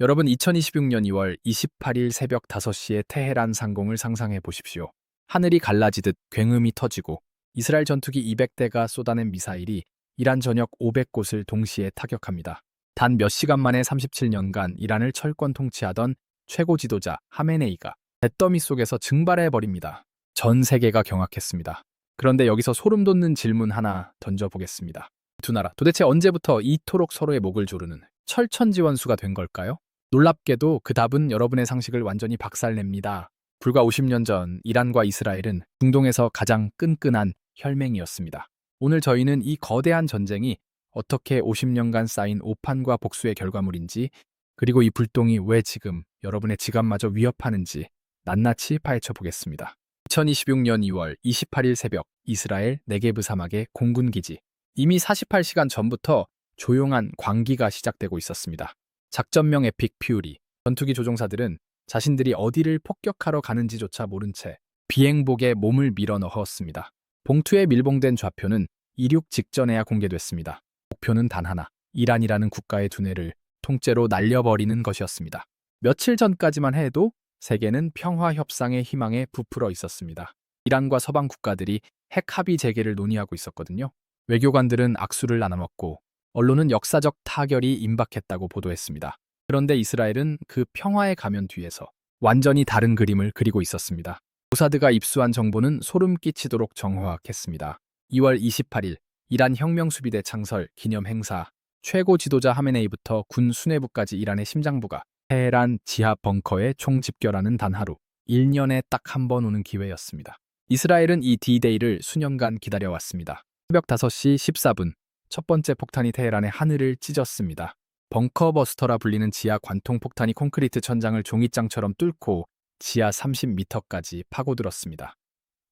여러분 2026년 2월 28일 새벽 5시에 테헤란 상공을 상상해 보십시오. 하늘이 갈라지듯 굉음이 터지고 이스라엘 전투기 200대가 쏟아낸 미사일이 이란 전역 500곳을 동시에 타격합니다. 단 몇 시간 만에 37년간 이란을 철권 통치하던 최고 지도자 하메네이가 잿더미 속에서 증발해 버립니다. 전 세계가 경악했습니다. 그런데 여기서 소름 돋는 질문 하나 던져보겠습니다. 두 나라 도대체 언제부터 이토록 서로의 목을 조르는 철천지원수가 된 걸까요? 놀랍게도 그 답은 여러분의 상식을 완전히 박살냅니다. 불과 50년 전 이란과 이스라엘은 중동에서 가장 끈끈한 혈맹이었습니다. 오늘 저희는 이 거대한 전쟁이 어떻게 50년간 쌓인 오판과 복수의 결과물인지, 그리고 이 불똥이 왜 지금 여러분의 지갑마저 위협하는지 낱낱이 파헤쳐 보겠습니다. 2026년 2월 28일 새벽 이스라엘 네게브 사막의 공군기지. 이미 48시간 전부터 조용한 광기가 시작되고 있었습니다. 작전명 에픽 퓨리. 전투기 조종사들은 자신들이 어디를 폭격하러 가는지조차 모른 채 비행복에 몸을 밀어 넣었습니다. 봉투에 밀봉된 좌표는 이륙 직전에야 공개됐습니다. 목표는 단 하나, 이란이라는 국가의 두뇌를 통째로 날려버리는 것이었습니다. 며칠 전까지만 해도 세계는 평화 협상의 희망에 부풀어 있었습니다. 이란과 서방 국가들이 핵 합의 재개를 논의하고 있었거든요. 외교관들은 악수를 나눠먹고 언론은 역사적 타결이 임박했다고 보도했습니다. 그런데 이스라엘은 그 평화의 가면 뒤에서 완전히 다른 그림을 그리고 있었습니다. 모사드가 입수한 정보는 소름 끼치도록 정확했습니다. 2월 28일 이란 혁명수비대 창설 기념 행사, 최고 지도자 하메네이부터 군 수뇌부까지 이란의 심장부가 테헤란 지하 벙커에 총집결하는 단 하루, 1년에 딱 한 번 오는 기회였습니다. 이스라엘은 이 D-Day를 수년간 기다려왔습니다. 새벽 5시 14분, 첫 번째 폭탄이 테헤란의 하늘을 찢었습니다. 벙커버스터라 불리는 지하 관통 폭탄이 콘크리트 천장을 종이장처럼 뚫고 지하 30m까지 파고들었습니다.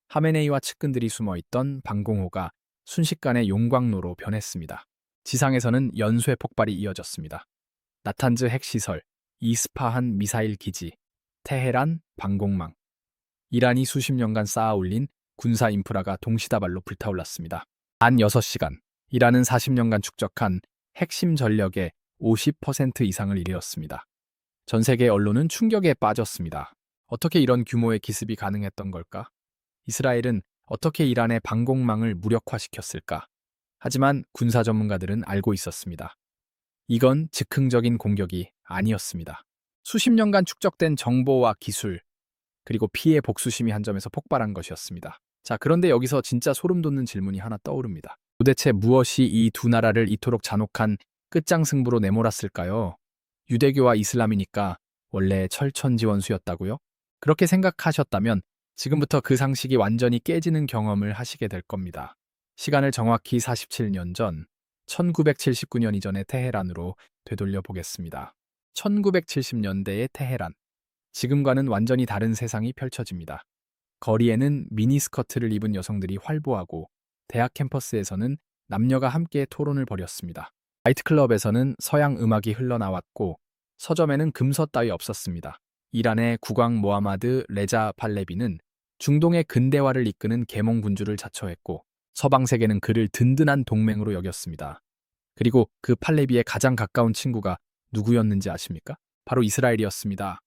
하메네이와 측근들이 숨어있던 방공호가 순식간에 용광로로 변했습니다. 지상에서는 연쇄 폭발이 이어졌습니다. 나탄즈 핵시설, 이스파한 미사일 기지, 테헤란 방공망. 이란이 수십 년간 쌓아 올린 군사 인프라가 동시다발로 불타올랐습니다. 단 6시간, 이란은 40년간 축적한 핵심 전력의 50% 이상을 잃었습니다. 전 세계 언론은 충격에 빠졌습니다. 어떻게 이런 규모의 기습이 가능했던 걸까? 이스라엘은 어떻게 이란의 방공망을 무력화시켰을까? 하지만 군사 전문가들은 알고 있었습니다. 이건 즉흥적인 공격이 아니었습니다. 수십 년간 축적된 정보와 기술, 그리고 피해 복수심이 한 점에서 폭발한 것이었습니다. 자, 그런데 여기서 진짜 소름 돋는 질문이 하나 떠오릅니다. 도대체 무엇이 이 두 나라를 이토록 잔혹한 끝장승부로 내몰았을까요? 유대교와 이슬람이니까 원래 철천지원수였다고요? 그렇게 생각하셨다면 지금부터 그 상식이 완전히 깨지는 경험을 하시게 될 겁니다. 시간을 정확히 47년 전, 1979년 이전의 테헤란으로 되돌려 보겠습니다. 1970년대의 테헤란. 지금과는 완전히 다른 세상이 펼쳐집니다. 거리에는 미니스커트를 입은 여성들이 활보하고 대학 캠퍼스에서는 남녀가 함께 토론을 벌였습니다. 나이트클럽에서는 서양 음악이 흘러나왔고 서점에는 금서 따위 없었습니다. 이란의 국왕 모하마드 레자 팔레비는 중동의 근대화를 이끄는 계몽군주를 자처했고 서방 세계는 그를 든든한 동맹으로 여겼습니다. 그리고 그 팔레비의 가장 가까운 친구가 누구였는지 아십니까? 바로 이스라엘이었습니다.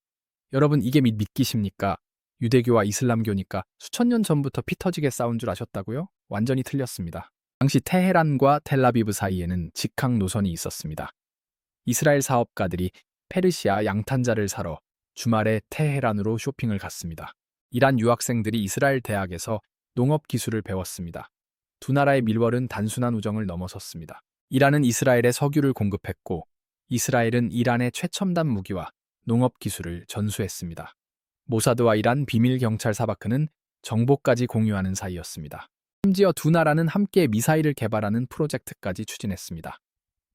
여러분, 이게 믿기십니까? 유대교와 이슬람교니까 수천 년 전부터 피 터지게 싸운 줄 아셨다고요? 완전히 틀렸습니다. 당시 테헤란과 텔라비브 사이에는 직항 노선이 있었습니다. 이스라엘 사업가들이 페르시아 양탄자를 사러 주말에 테헤란으로 쇼핑을 갔습니다. 이란 유학생들이 이스라엘 대학에서 농업 기술을 배웠습니다. 두 나라의 밀월은 단순한 우정을 넘어섰습니다. 이란은 이스라엘에 석유를 공급했고 이스라엘은 이란의 최첨단 무기와 농업 기술을 전수했습니다. 모사드와 이란 비밀 경찰 사바크는 정보까지 공유하는 사이였습니다. 심지어 두 나라는 함께 미사일을 개발하는 프로젝트까지 추진했습니다.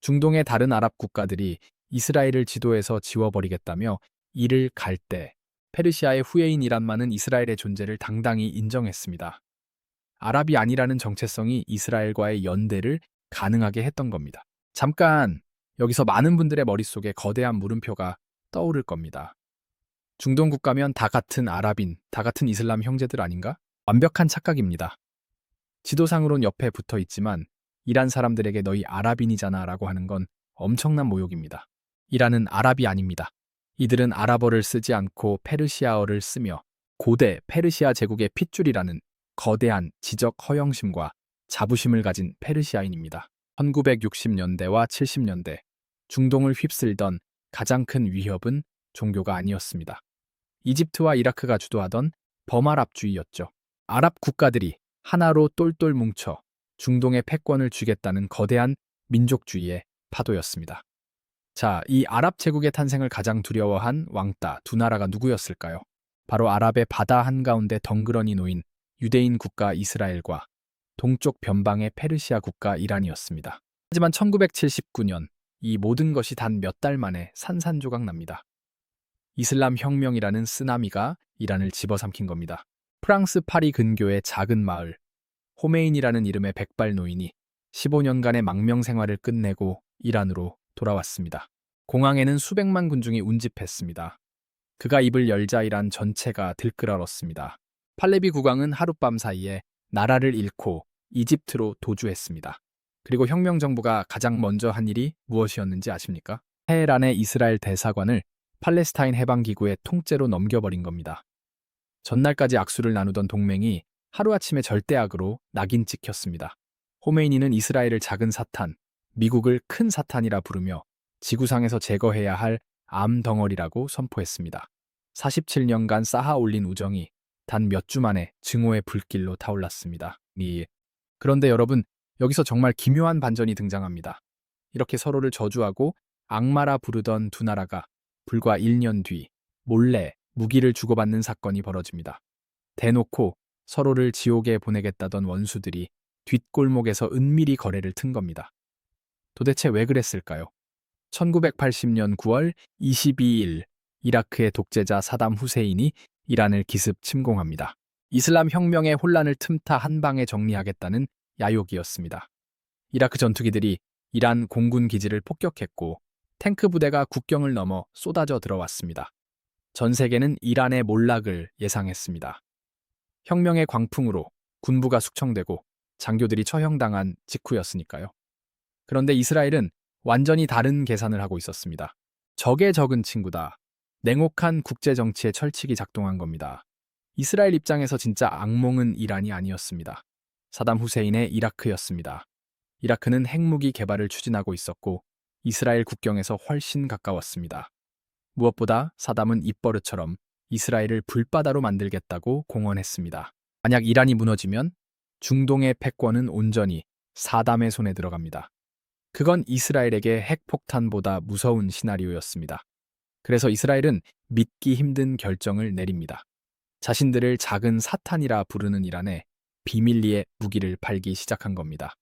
중동의 다른 아랍 국가들이 이스라엘을 지도에서 지워버리겠다며 이를 갈 때 페르시아의 후예인 이란만은 이스라엘의 존재를 당당히 인정했습니다. 아랍이 아니라는 정체성이 이스라엘과의 연대를 가능하게 했던 겁니다. 잠깐, 여기서 많은 분들의 머릿속에 거대한 물음표가 떠오를 겁니다. 중동 국가면 다 같은 아랍인, 다 같은 이슬람 형제들 아닌가? 완벽한 착각입니다. 지도상으론 옆에 붙어 있지만 이란 사람들에게 너희 아랍인이잖아 라고 하는 건 엄청난 모욕입니다. 이란은 아랍이 아닙니다. 이들은 아랍어를 쓰지 않고 페르시아어를 쓰며 고대 페르시아 제국의 핏줄이라는 거대한 지적 허영심과 자부심을 가진 페르시아인입니다. 1960년대와 70년대 중동을 휩쓸던 가장 큰 위협은 종교가 아니었습니다. 이집트와 이라크가 주도하던 범아랍주의였죠. 아랍 국가들이 하나로 똘똘 뭉쳐 중동의 패권을 쥐겠다는 거대한 민족주의의 파도였습니다. 자, 이 아랍 제국의 탄생을 가장 두려워한 왕따 두 나라가 누구였을까요? 바로 아랍의 바다 한가운데 덩그러니 놓인 유대인 국가 이스라엘과 동쪽 변방의 페르시아 국가 이란이었습니다. 하지만 1979년 이 모든 것이 단 몇 달 만에 산산조각 납니다. 이슬람 혁명이라는 쓰나미가 이란을 집어삼킨 겁니다. 프랑스 파리 근교의 작은 마을 호메인이라는 이름의 백발 노인이 15년간의 망명 생활을 끝내고 이란으로 돌아왔습니다. 공항에는 수백만 군중이 운집했습니다. 그가 입을 열자 이란 전체가 들끓어졌습니다. 팔레비 국왕은 하룻밤 사이에 나라를 잃고 이집트로 도주했습니다. 그리고 혁명 정부가 가장 먼저 한 일이 무엇이었는지 아십니까? 테헤란의 이스라엘 대사관을 팔레스타인 해방기구의 통째로 넘겨버린 겁니다. 전날까지 악수를 나누던 동맹이 하루아침에 절대악으로 낙인 찍혔습니다. 호메이니는 이스라엘을 작은 사탄, 미국을 큰 사탄이라 부르며 지구상에서 제거해야 할 암덩어리라고 선포했습니다. 47년간 쌓아 올린 우정이 단 몇 주 만에 증오의 불길로 타올랐습니다. 그런데 여러분, 여기서 정말 기묘한 반전이 등장합니다. 이렇게 서로를 저주하고 악마라 부르던 두 나라가 불과 1년 뒤 몰래 무기를 주고받는 사건이 벌어집니다. 대놓고 서로를 지옥에 보내겠다던 원수들이 뒷골목에서 은밀히 거래를 튼 겁니다. 도대체 왜 그랬을까요? 1980년 9월 22일 이라크의 독재자 사담 후세인이 이란을 기습 침공합니다. 이슬람 혁명의 혼란을 틈타 한 방에 정리하겠다는 야욕이었습니다. 이라크 전투기들이 이란 공군 기지를 폭격했고 탱크 부대가 국경을 넘어 쏟아져 들어왔습니다. 전 세계는 이란의 몰락을 예상했습니다. 혁명의 광풍으로 군부가 숙청되고 장교들이 처형당한 직후였으니까요. 그런데 이스라엘은 완전히 다른 계산을 하고 있었습니다. 적의 적은 친구다. 냉혹한 국제정치의 철칙이 작동한 겁니다. 이스라엘 입장에서 진짜 악몽은 이란이 아니었습니다. 사담 후세인의 이라크였습니다. 이라크는 핵무기 개발을 추진하고 있었고 이스라엘 국경에서 훨씬 가까웠습니다. 무엇보다 사담은 입버릇처럼 이스라엘을 불바다로 만들겠다고 공언했습니다. 만약 이란이 무너지면 중동의 패권은 온전히 사담의 손에 들어갑니다. 그건 이스라엘에게 핵폭탄보다 무서운 시나리오였습니다. 그래서 이스라엘은 믿기 힘든 결정을 내립니다. 자신들을 작은 사탄이라 부르는 이란에 비밀리에 무기를 팔기 시작한 겁니다.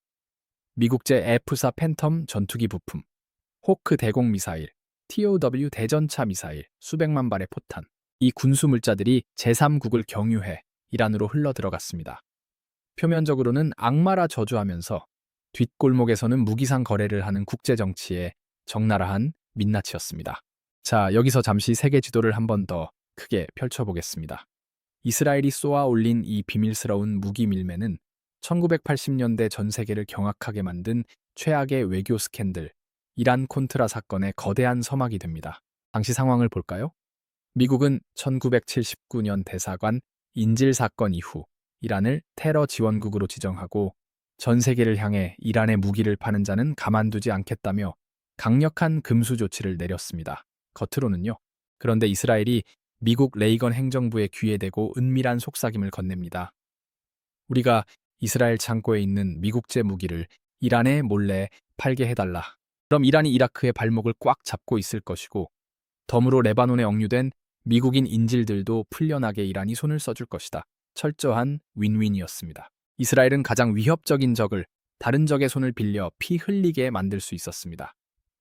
미국제 F-4 팬텀 전투기 부품, 호크 대공 미사일, TOW 대전차 미사일, 수백만 발의 포탄, 이 군수 물자들이 제3국을 경유해 이란으로 흘러 들어갔습니다. 표면적으로는 악마라 저주하면서 뒷골목에서는 무기상 거래를 하는 국제정치의 적나라한 민낯이었습니다. 자, 여기서 잠시 세계 지도를 한 번 더 크게 펼쳐보겠습니다. 이스라엘이 쏘아 올린 이 비밀스러운 무기 밀매는 1980년대 전 세계를 경악하게 만든 최악의 외교 스캔들, 이란 콘트라 사건의 거대한 서막이 됩니다. 당시 상황을 볼까요? 미국은 1979년 대사관 인질 사건 이후 이란을 테러 지원국으로 지정하고 전 세계를 향해 이란의 무기를 파는 자는 가만두지 않겠다며 강력한 금수 조치를 내렸습니다. 겉으로는요. 그런데 이스라엘이 미국 레이건 행정부의 귀에 대고 은밀한 속삭임을 건넵니다. 우리가 이스라엘 창고에 있는 미국제 무기를 이란에 몰래 팔게 해달라. 그럼 이란이 이라크의 발목을 꽉 잡고 있을 것이고 덤으로 레바논에 억류된 미국인 인질들도 풀려나게 이란이 손을 써줄 것이다. 철저한 윈윈이었습니다. 이스라엘은 가장 위협적인 적을 다른 적의 손을 빌려 피 흘리게 만들 수 있었습니다.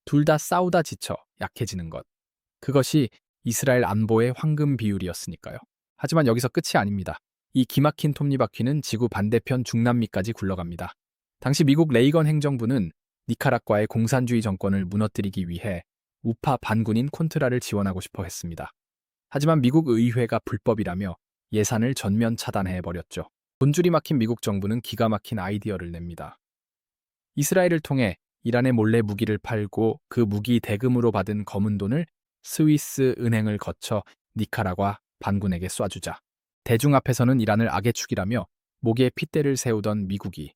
둘 다 싸우다 지쳐 약해지는 것. 그것이 이스라엘 안보의 황금 비율이었으니까요. 하지만 여기서 끝이 아닙니다. 이 기막힌 톱니바퀴는 지구 반대편 중남미까지 굴러갑니다. 당시 미국 레이건 행정부는 니카라과의 공산주의 정권을 무너뜨리기 위해 우파 반군인 콘트라를 지원하고 싶어 했습니다. 하지만 미국 의회가 불법이라며 예산을 전면 차단해버렸죠. 돈줄이 막힌 미국 정부는 기가 막힌 아이디어를 냅니다. 이스라엘을 통해 이란에 몰래 무기를 팔고 그 무기 대금으로 받은 검은 돈을 스위스 은행을 거쳐 니카라과 반군에게 쏴주자. 대중 앞에서는 이란을 악의 축이라며 목에 핏대를 세우던 미국이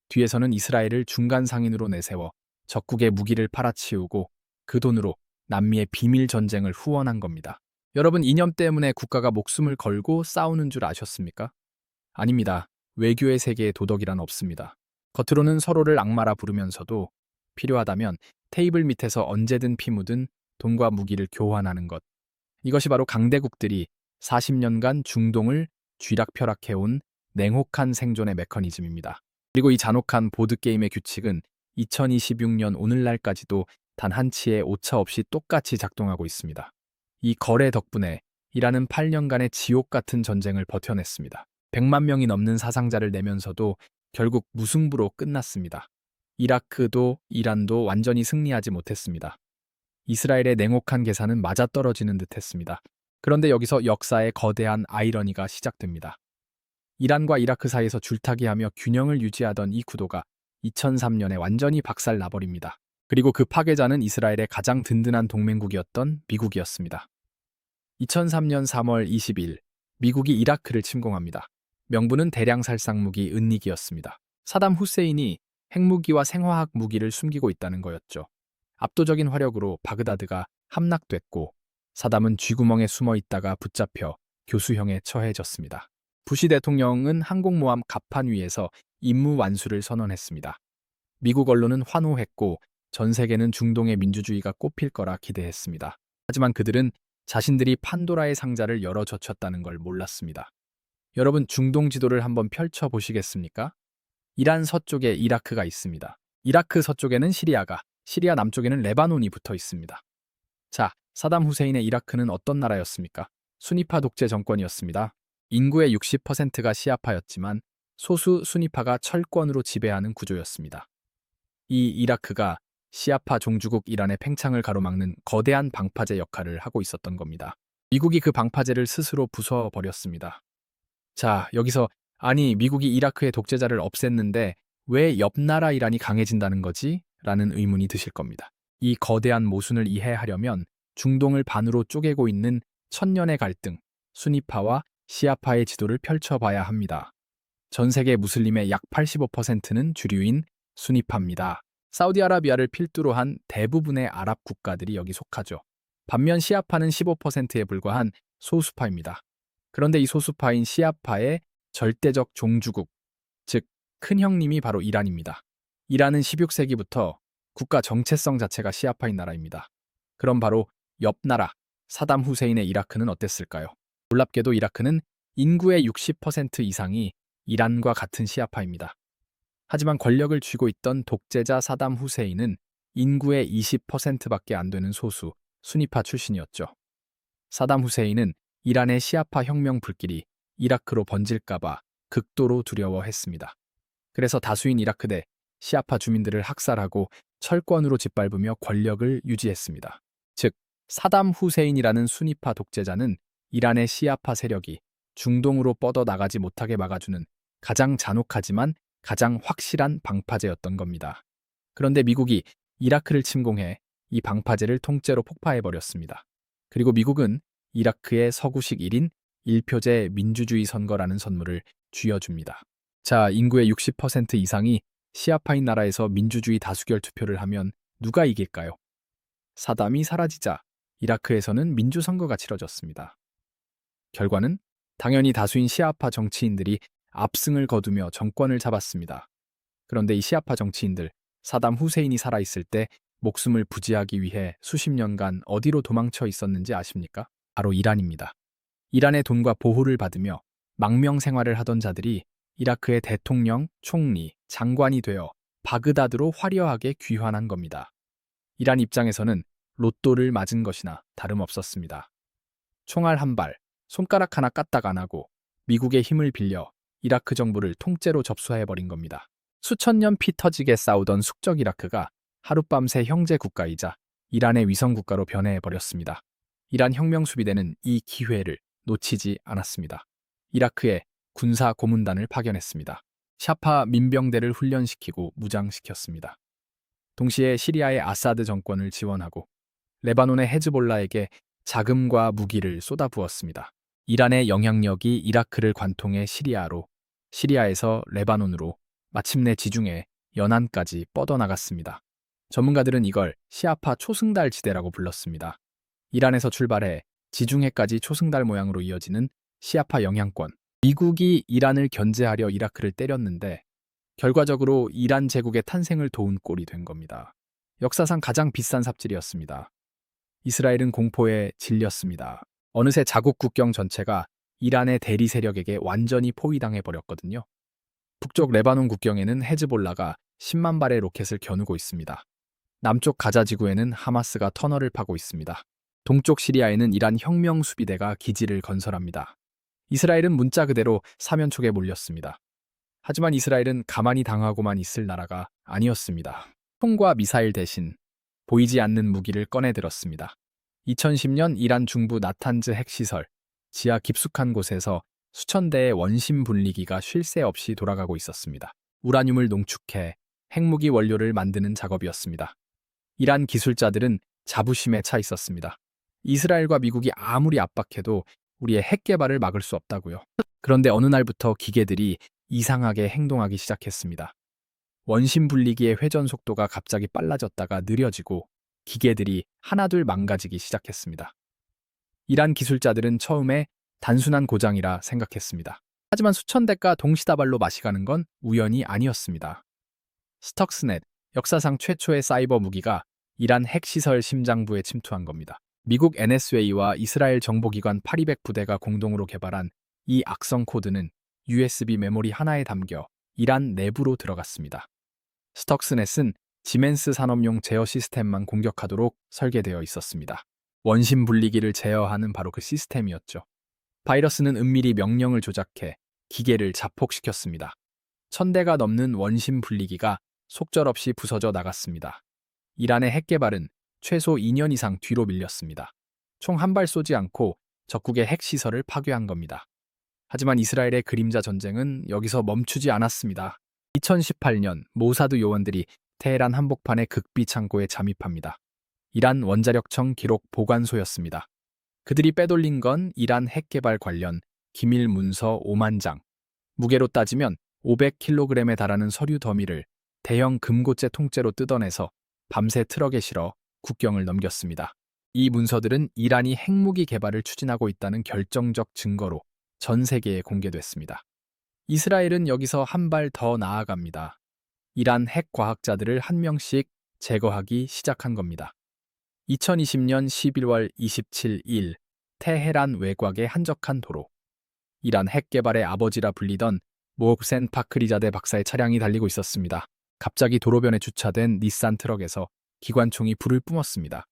뒤에서는 이스라엘을 중간 상인으로 내세워 적국의 무기를 팔아치우고 그 돈으로 남미의 비밀 전쟁을 후원한 겁니다. 여러분, 이념 때문에 국가가 목숨을 걸고 싸우는 줄 아셨습니까? 아닙니다. 외교의 세계에 도덕이란 없습니다. 겉으로는 서로를 악마라 부르면서도 필요하다면 테이블 밑에서 언제든 피 묻은 돈과 무기를 교환하는 것. 이것이 바로 강대국들이 40년간 중동을 쥐락펴락해온 냉혹한 생존의 메커니즘입니다. 그리고 이 잔혹한 보드게임의 규칙은 2026년 오늘날까지도 단 한 치의 오차 없이 똑같이 작동하고 있습니다. 이 거래 덕분에 이란은 8년간의 지옥 같은 전쟁을 버텨냈습니다. 100만 명이 넘는 사상자를 내면서도 결국 무승부로 끝났습니다. 이라크도 이란도 완전히 승리하지 못했습니다. 이스라엘의 냉혹한 계산은 맞아떨어지는 듯했습니다. 그런데 여기서 역사의 거대한 아이러니가 시작됩니다. 이란과 이라크 사이에서 줄타기하며 균형을 유지하던 이 구도가 2003년에 완전히 박살나버립니다. 그리고 그 파괴자는 이스라엘의 가장 든든한 동맹국이었던 미국이었습니다. 2003년 3월 20일, 미국이 이라크를 침공합니다. 명분은 대량 살상무기 은닉이었습니다. 사담 후세인이 핵무기와 생화학 무기를 숨기고 있다는 거였죠. 압도적인 화력으로 바그다드가 함락됐고 사담은 쥐구멍에 숨어 있다가 붙잡혀 교수형에 처해졌습니다. 부시 대통령은 항공모함 갑판 위에서 임무 완수를 선언했습니다. 미국 언론은 환호했고 전 세계는 중동의 민주주의가 꽃필 거라 기대했습니다. 하지만 그들은 자신들이 판도라의 상자를 열어젖혔다는 걸 몰랐습니다. 여러분, 중동 지도를 한번 펼쳐보시겠습니까? 이란 서쪽에 이라크가 있습니다. 이라크 서쪽에는 시리아가, 시리아 남쪽에는 레바논이 붙어 있습니다. 자, 사담 후세인의 이라크는 어떤 나라였습니까? 수니파 독재 정권이었습니다. 인구의 60%가 시아파였지만 소수 수니파가 철권으로 지배하는 구조였습니다. 이 이라크가 시아파 종주국 이란의 팽창을 가로막는 거대한 방파제 역할을 하고 있었던 겁니다. 미국이 그 방파제를 스스로 부숴버렸습니다. 자, 여기서 아니, 미국이 이라크의 독재자를 없앴는데 왜 옆나라 이란이 강해진다는 거지? 라는 의문이 드실 겁니다. 이 거대한 모순을 이해하려면 중동을 반으로 쪼개고 있는 천년의 갈등, 수니파와 시아파의 지도를 펼쳐봐야 합니다. 전 세계 무슬림의 약 85%는 주류인 수니파입니다. 사우디아라비아를 필두로 한 대부분의 아랍 국가들이 여기 속하죠. 반면 시아파는 15%에 불과한 소수파입니다. 그런데 이 소수파인 시아파의 절대적 종주국, 즉 큰 형님이 바로 이란입니다. 이란은 16세기부터 국가 정체성 자체가 시아파인 나라입니다. 그럼 바로 옆 나라 사담 후세인의 이라크는 어땠을까요? 놀랍게도 이라크는 인구의 60% 이상이 이란과 같은 시아파입니다. 하지만 권력을 쥐고 있던 독재자 사담 후세인은 인구의 20%밖에 안 되는 소수 수니파 출신이었죠. 사담 후세인은 이란의 시아파 혁명 불길이 이라크로 번질까봐 극도로 두려워했습니다. 그래서 다수인 이라크 내 시아파 주민들을 학살하고 철권으로 짓밟으며 권력을 유지했습니다. 즉, 사담 후세인이라는 수니파 독재자는 이란의 시아파 세력이 중동으로 뻗어나가지 못하게 막아주는 가장 잔혹하지만 가장 확실한 방파제였던 겁니다. 그런데 미국이 이라크를 침공해 이 방파제를 통째로 폭파해버렸습니다. 그리고 미국은 이라크의 서구식 1인 1표제 민주주의 선거라는 선물을 쥐어줍니다. 자, 인구의 60% 이상이 시아파인 나라에서 민주주의 다수결 투표를 하면 누가 이길까요? 사담이 사라지자 이라크에서는 민주선거가 치러졌습니다. 결과는 당연히 다수인 시아파 정치인들이 압승을 거두며 정권을 잡았습니다. 그런데 이 시아파 정치인들, 사담 후세인이 살아있을 때 목숨을 부지하기 위해 수십 년간 어디로 도망쳐 있었는지 아십니까? 바로 이란입니다. 이란의 돈과 보호를 받으며 망명 생활을 하던 자들이 이라크의 대통령, 총리, 장관이 되어 바그다드로 화려하게 귀환한 겁니다. 이란 입장에서는 로또를 맞은 것이나 다름없었습니다. 총알 한 발, 손가락 하나 까딱 안 하고 미국의 힘을 빌려 이라크 정부를 통째로 접수해버린 겁니다. 수천 년 피 터지게 싸우던 숙적 이라크가 하룻밤새 형제 국가이자 이란의 위성 국가로 변해버렸습니다. 이란 혁명수비대는 이 기회를 놓치지 않았습니다. 이라크에 군사 고문단을 파견했습니다. 샤파 민병대를 훈련시키고 무장시켰습니다. 동시에 시리아의 아사드 정권을 지원하고 레바논의 헤즈볼라에게 자금과 무기를 쏟아부었습니다. 이란의 영향력이 이라크를 관통해 시리아로, 시리아에서 레바논으로, 마침내 지중해 연안까지 뻗어나갔습니다. 전문가들은 이걸 시아파 초승달 지대라고 불렀습니다. 이란에서 출발해 지중해까지 초승달 모양으로 이어지는 시아파 영향권. 미국이 이란을 견제하려 이라크를 때렸는데 결과적으로 이란 제국의 탄생을 도운 꼴이 된 겁니다. 역사상 가장 비싼 삽질이었습니다. 이스라엘은 공포에 질렸습니다. 어느새 자국 국경 전체가 이란의 대리 세력에게 완전히 포위당해 버렸거든요. 북쪽 레바논 국경에는 헤즈볼라가 10만 발의 로켓을 겨누고 있습니다. 남쪽 가자 지구에는 하마스가 터널을 파고 있습니다. 동쪽 시리아에는 이란 혁명 수비대가 기지를 건설합니다. 이스라엘은 문자 그대로 사면초게 몰렸습니다. 하지만 이스라엘은 가만히 당하고만 있을 나라가 아니었습니다. 총과 미사일 대신 보이지 않는 무기를 꺼내들었습니다. 2010년 이란 중부 나탄즈 핵시설, 지하 깊숙한 곳에서 수천 대의 원심 분리기가 쉴 새 없이 돌아가고 있었습니다. 우라늄을 농축해 핵무기 원료를 만드는 작업이었습니다. 이란 기술자들은 자부심에 차 있었습니다. 이스라엘과 미국이 아무리 압박해도 우리의 핵 개발을 막을 수 없다고요. 그런데 어느 날부터 기계들이 이상하게 행동하기 시작했습니다. 원심 분리기의 회전 속도가 갑자기 빨라졌다가 느려지고 기계들이 하나둘 망가지기 시작했습니다. 이란 기술자들은 처음에 단순한 고장이라 생각했습니다. 하지만 수천 대가 동시다발로 마시가는 건 우연이 아니었습니다. 스톡스넷, 역사상 최초의 사이버 무기가 이란 핵시설 심장부에 침투한 겁니다. 미국 NSA와 이스라엘 정보기관 파리백 부대가 공동으로 개발한 이 악성 코드는 USB 메모리 하나에 담겨 이란 내부로 들어갔습니다. 스톡스넷은 지멘스 산업용 제어 시스템만 공격하도록 설계되어 있었습니다. 원심 분리기를 제어하는 바로 그 시스템이었죠. 바이러스는 은밀히 명령을 조작해 기계를 자폭시켰습니다. 1000대가 넘는 원심 분리기가 속절없이 부서져 나갔습니다. 이란의 핵 개발은 최소 2년 이상 뒤로 밀렸습니다. 총 한 발 쏘지 않고 적국의 핵시설을 파괴한 겁니다. 하지만 이스라엘의 그림자 전쟁은 여기서 멈추지 않았습니다. 2018년 모사드 요원들이 테헤란 한복판의 극비 창고에 잠입합니다. 이란 원자력청 기록 보관소였습니다. 그들이 빼돌린 건 이란 핵 개발 관련 기밀 문서 5만 장, 무게로 따지면 500kg에 달하는 서류 더미를 대형 금고째 통째로 뜯어내서 밤새 트럭에 실어 국경을 넘겼습니다. 이 문서들은 이란이 핵무기 개발을 추진하고 있다는 결정적 증거로 전 세계에 공개됐습니다. 이스라엘은 여기서 한 발 더 나아갑니다. 이란 핵 과학자들을 한 명씩 제거하기 시작한 겁니다. 2020년 11월 27일 테헤란 외곽의 한적한 도로. 이란 핵 개발의 아버지라 불리던 모흡센 파크리자데 박사의 차량이 달리고 있었습니다. 갑자기 도로변에 주차된 닛산 트럭에서 기관총이 불을 뿜었습니다.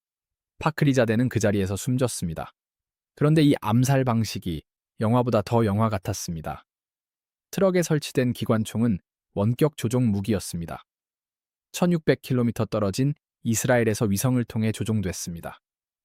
파크리자데는 그 자리에서 숨졌습니다. 그런데 이 암살 방식이 영화보다 더 영화 같았습니다. 트럭에 설치된 기관총은 원격 조종 무기였습니다. 1600km 떨어진 이스라엘에서 위성을 통해 조종됐습니다.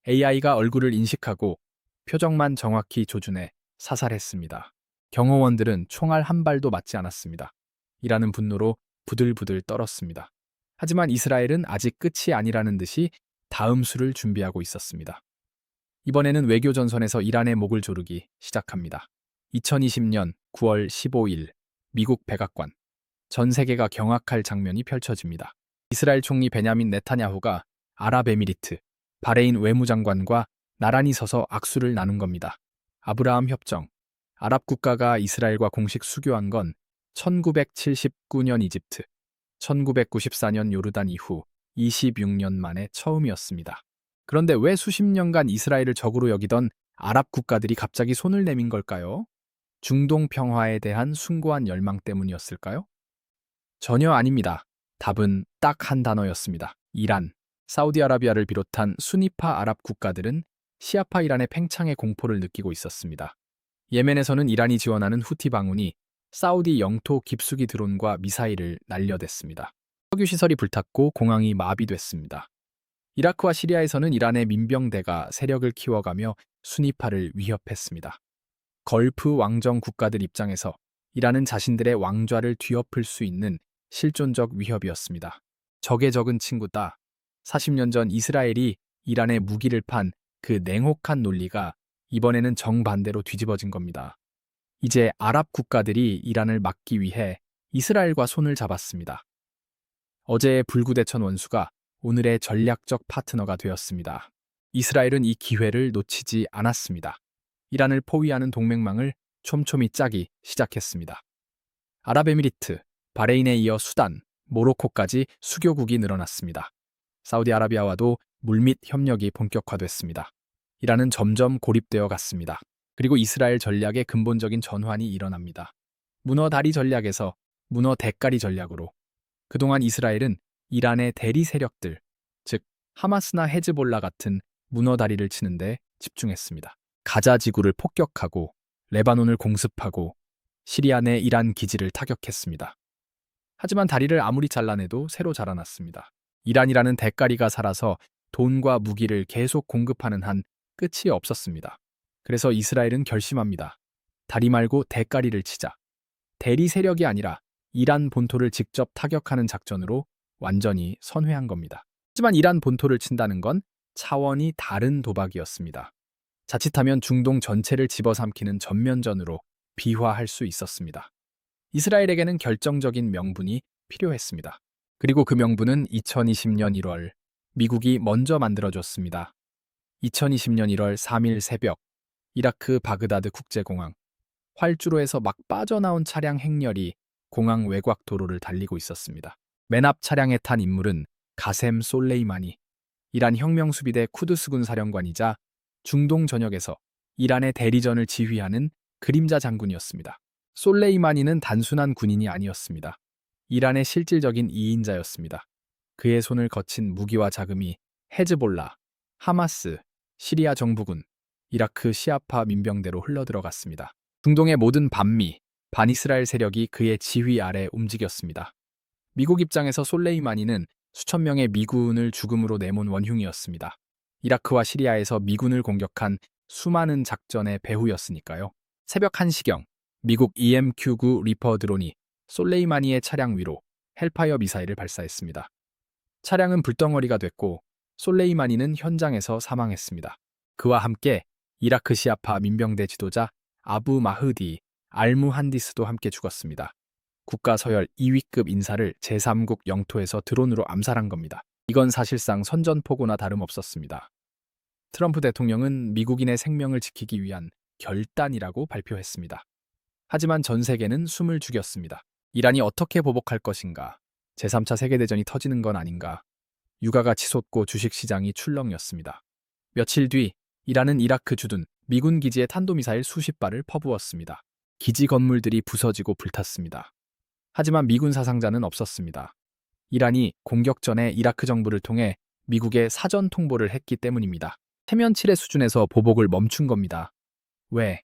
AI가 얼굴을 인식하고 표정만 정확히 조준해 사살했습니다. 경호원들은 총알 한 발도 맞지 않았습니다. 이라는 분노로 부들부들 떨었습니다. 하지만 이스라엘은 아직 끝이 아니라는 듯이 다음 수를 준비하고 있었습니다. 이번에는 외교 전선에서 이란의 목을 조르기 시작합니다. 2020년 9월 15일 미국 백악관. 전 세계가 경악할 장면이 펼쳐집니다. 이스라엘 총리 베냐민 네타냐후가 아랍에미리트, 바레인 외무장관과 나란히 서서 악수를 나눈 겁니다. 아브라함 협정. 아랍 국가가 이스라엘과 공식 수교한 건 1979년 이집트, 1994년 요르단 이후 26년 만에 처음이었습니다. 그런데 왜 수십 년간 이스라엘을 적으로 여기던 아랍 국가들이 갑자기 손을 내민 걸까요? 중동 평화에 대한 숭고한 열망 때문이었을까요? 전혀 아닙니다. 답은 딱 한 단어였습니다. 이란, 사우디아라비아를 비롯한 수니파 아랍 국가들은 시아파 이란의 팽창의 공포를 느끼고 있었습니다. 예멘에서는 이란이 지원하는 후티 방운이 사우디 영토 깊숙이 드론과 미사일을 날려댔습니다. 석유시설이 불탔고 공항이 마비됐습니다. 이라크와 시리아에서는 이란의 민병대가 세력을 키워가며 수니파를 위협했습니다. 걸프 왕정 국가들 입장에서 이란은 자신들의 왕좌를 뒤엎을 수 있는 실존적 위협이었습니다. 적의 적은 친구다. 40년 전 이스라엘이 이란에 무기를 판 그 냉혹한 논리가 이번에는 정반대로 뒤집어진 겁니다. 이제 아랍 국가들이 이란을 막기 위해 이스라엘과 손을 잡았습니다. 어제의 불구대천 원수가 오늘의 전략적 파트너가 되었습니다. 이스라엘은 이 기회를 놓치지 않았습니다. 이란을 포위하는 동맹망을 촘촘히 짜기 시작했습니다. 아랍에미리트, 바레인에 이어 수단, 모로코까지 수교국이 늘어났습니다. 사우디아라비아와도 물밑 협력이 본격화됐습니다. 이란은 점점 고립되어 갔습니다. 그리고 이스라엘 전략의 근본적인 전환이 일어납니다. 문어 다리 전략에서 문어 대가리 전략으로 그동안 이스라엘은 이란의 대리 세력들, 즉 하마스나 헤즈볼라 같은 문어 다리를 치는데 집중했습니다. 가자 지구를 폭격하고 레바논을 공습하고 시리아 내 이란 기지를 타격했습니다. 하지만 다리를 아무리 잘라내도 새로 자라났습니다. 이란이라는 대가리가 살아서 돈과 무기를 계속 공급하는 한 끝이 없었습니다. 그래서 이스라엘은 결심합니다. 다리 말고 대가리를 치자. 대리 세력이 아니라 이란 본토를 직접 타격하는 작전으로 완전히 선회한 겁니다. 하지만 이란 본토를 친다는 건 차원이 다른 도박이었습니다. 자칫하면 중동 전체를 집어삼키는 전면전으로 비화할 수 있었습니다. 이스라엘에게는 결정적인 명분이 필요했습니다. 그리고 그 명분은 2020년 1월 미국이 먼저 만들어줬습니다. 2020년 1월 3일 새벽 이라크 바그다드 국제공항 활주로에서 막 빠져나온 차량 행렬이 공항 외곽 도로를 달리고 있었습니다. 맨 앞 차량에 탄 인물은 가셈 솔레이마니, 이란 혁명수비대 쿠드스군 사령관이자 중동 전역에서 이란의 대리전을 지휘하는 그림자 장군이었습니다. 솔레이마니는 단순한 군인이 아니었습니다. 이란의 실질적인 2인자였습니다. 그의 손을 거친 무기와 자금이 헤즈볼라, 하마스, 시리아 정부군, 이라크 시아파 민병대로 흘러들어갔습니다. 중동의 모든 반미, 반이스라엘 세력이 그의 지휘 아래 움직였습니다. 미국 입장에서 솔레이마니는 수천 명의 미군을 죽음으로 내몬 원흉이었습니다. 이라크와 시리아에서 미군을 공격한 수많은 작전의 배후였으니까요. 새벽 1시경 미국 EMQ-9 리퍼 드론이 솔레이마니의 차량 위로 헬파이어 미사일을 발사했습니다. 차량은 불덩어리가 됐고 솔레이마니는 현장에서 사망했습니다. 그와 함께 이라크 시아파 민병대 지도자 아부 마흐디 알무한디스도 함께 죽었습니다. 국가 서열 2위급 인사를 제3국 영토에서 드론으로 암살한 겁니다. 이건 사실상 선전포고나 다름없었습니다. 트럼프 대통령은 미국인의 생명을 지키기 위한 결단이라고 발표했습니다. 하지만 전 세계는 숨을 죽였습니다. 이란이 어떻게 보복할 것인가? 제3차 세계대전이 터지는 건 아닌가? 유가가 치솟고 주식시장이 출렁였습니다. 며칠 뒤 이란은 이라크 주둔 미군 기지에 탄도미사일 수십 발을 퍼부었습니다. 기지 건물들이 부서지고 불탔습니다. 하지만 미군 사상자는 없었습니다. 이란이 공격 전에 이라크 정부를 통해 미국에 사전 통보를 했기 때문입니다. 체면치레 수준에서 보복을 멈춘 겁니다. 왜?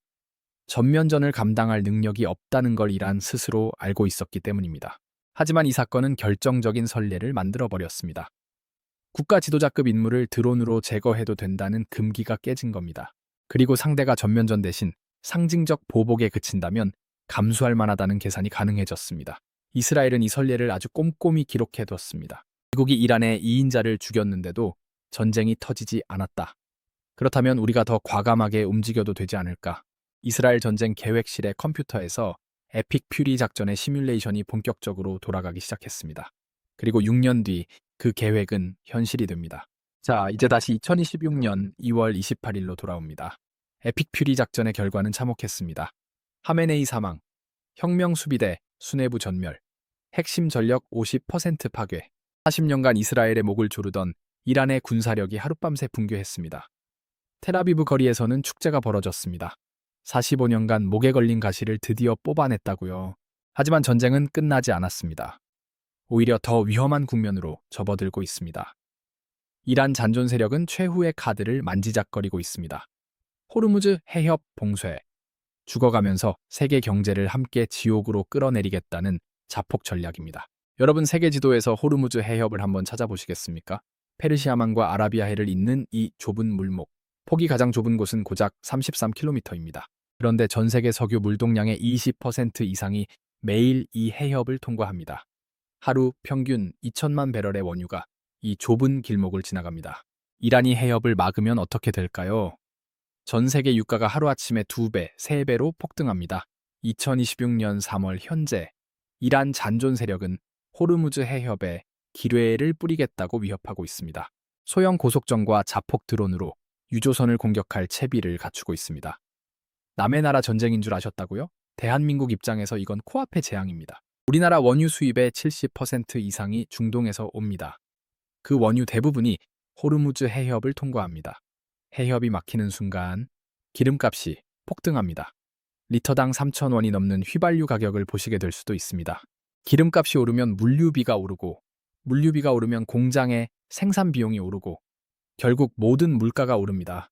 전면전을 감당할 능력이 없다는 걸 이란 스스로 알고 있었기 때문입니다. 하지만 이 사건은 결정적인 선례를 만들어버렸습니다. 국가 지도자급 인물을 드론으로 제거해도 된다는 금기가 깨진 겁니다. 그리고 상대가 전면전 대신 상징적 보복에 그친다면 감수할 만하다는 계산이 가능해졌습니다. 이스라엘은 이 선례를 아주 꼼꼼히 기록해뒀습니다. 미국이 이란의 2인자를 죽였는데도 전쟁이 터지지 않았다. 그렇다면 우리가 더 과감하게 움직여도 되지 않을까? 이스라엘 전쟁 계획실의 컴퓨터에서 에픽 퓨리 작전의 시뮬레이션이 본격적으로 돌아가기 시작했습니다. 그리고 6년 뒤 그 계획은 현실이 됩니다. 자, 이제 다시 2026년 2월 28일로 돌아옵니다. 에픽 퓨리 작전의 결과는 참혹했습니다. 하메네이 사망, 혁명수비대 수뇌부 전멸, 핵심 전력 50% 파괴, 40년간 이스라엘의 목을 조르던 이란의 군사력이 하룻밤새 붕괴했습니다. 텔아비브 거리에서는 축제가 벌어졌습니다. 45년간 목에 걸린 가시를 드디어 뽑아냈다고요. 하지만 전쟁은 끝나지 않았습니다. 오히려 더 위험한 국면으로 접어들고 있습니다. 이란 잔존 세력은 최후의 카드를 만지작거리고 있습니다. 호르무즈 해협 봉쇄. 죽어가면서 세계 경제를 함께 지옥으로 끌어내리겠다는 자폭 전략입니다. 여러분 세계 지도에서 호르무즈 해협을 한번 찾아보시겠습니까? 페르시아만과 아라비아해를 잇는 이 좁은 물목. 폭이 가장 좁은 곳은 고작 33km입니다. 그런데 전 세계 석유 물동량의 20% 이상이 매일 이 해협을 통과합니다. 하루 평균 2천만 배럴의 원유가 이 좁은 길목을 지나갑니다. 이란이 해협을 막으면 어떻게 될까요? 전 세계 유가가 하루아침에 2배, 3배로 폭등합니다. 2026년 3월 현재 이란 잔존 세력은 호르무즈 해협에 기뢰를 뿌리겠다고 위협하고 있습니다. 소형 고속정과 자폭 드론으로 유조선을 공격할 채비를 갖추고 있습니다. 남의 나라 전쟁인 줄 아셨다고요? 대한민국 입장에서 이건 코앞의 재앙입니다. 우리나라 원유 수입의 70% 이상이 중동에서 옵니다. 그 원유 대부분이 호르무즈 해협을 통과합니다. 해협이 막히는 순간 기름값이 폭등합니다. 리터당 3,000원이 넘는 휘발유 가격을 보시게 될 수도 있습니다. 기름값이 오르면 물류비가 오르고, 물류비가 오르면 공장의 생산 비용이 오르고, 결국 모든 물가가 오릅니다.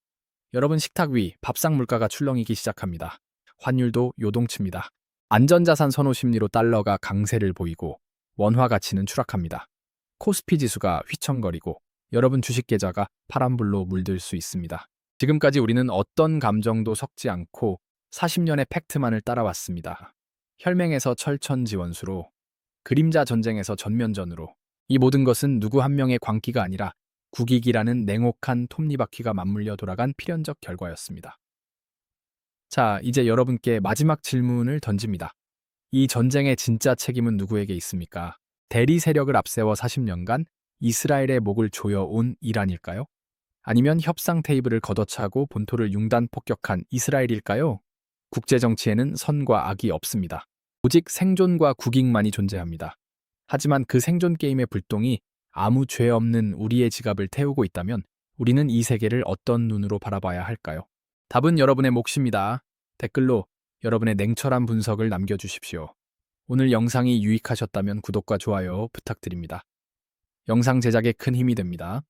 여러분 식탁 위 밥상 물가가 출렁이기 시작합니다. 환율도 요동칩니다. 안전자산 선호 심리로 달러가 강세를 보이고 원화 가치는 추락합니다. 코스피 지수가 휘청거리고 여러분 주식 계좌가 파란불로 물들 수 있습니다. 지금까지 우리는 어떤 감정도 섞지 않고 40년의 팩트만을 따라왔습니다. 혈맹에서 철천지원수로, 그림자 전쟁에서 전면전으로, 이 모든 것은 누구 한 명의 광기가 아니라 국익이라는 냉혹한 톱니바퀴가 맞물려 돌아간 필연적 결과였습니다. 자, 이제 여러분께 마지막 질문을 던집니다. 이 전쟁의 진짜 책임은 누구에게 있습니까? 대리 세력을 앞세워 40년간 이스라엘의 목을 조여온 이란일까요? 아니면 협상 테이블을 걷어차고 본토를 융단 폭격한 이스라엘일까요? 국제정치에는 선과 악이 없습니다. 오직 생존과 국익만이 존재합니다. 하지만 그 생존 게임의 불똥이 아무 죄 없는 우리의 지갑을 태우고 있다면 우리는 이 세계를 어떤 눈으로 바라봐야 할까요? 답은 여러분의 몫입니다. 댓글로 여러분의 냉철한 분석을 남겨주십시오. 오늘 영상이 유익하셨다면 구독과 좋아요 부탁드립니다. 영상 제작에 큰 힘이 됩니다.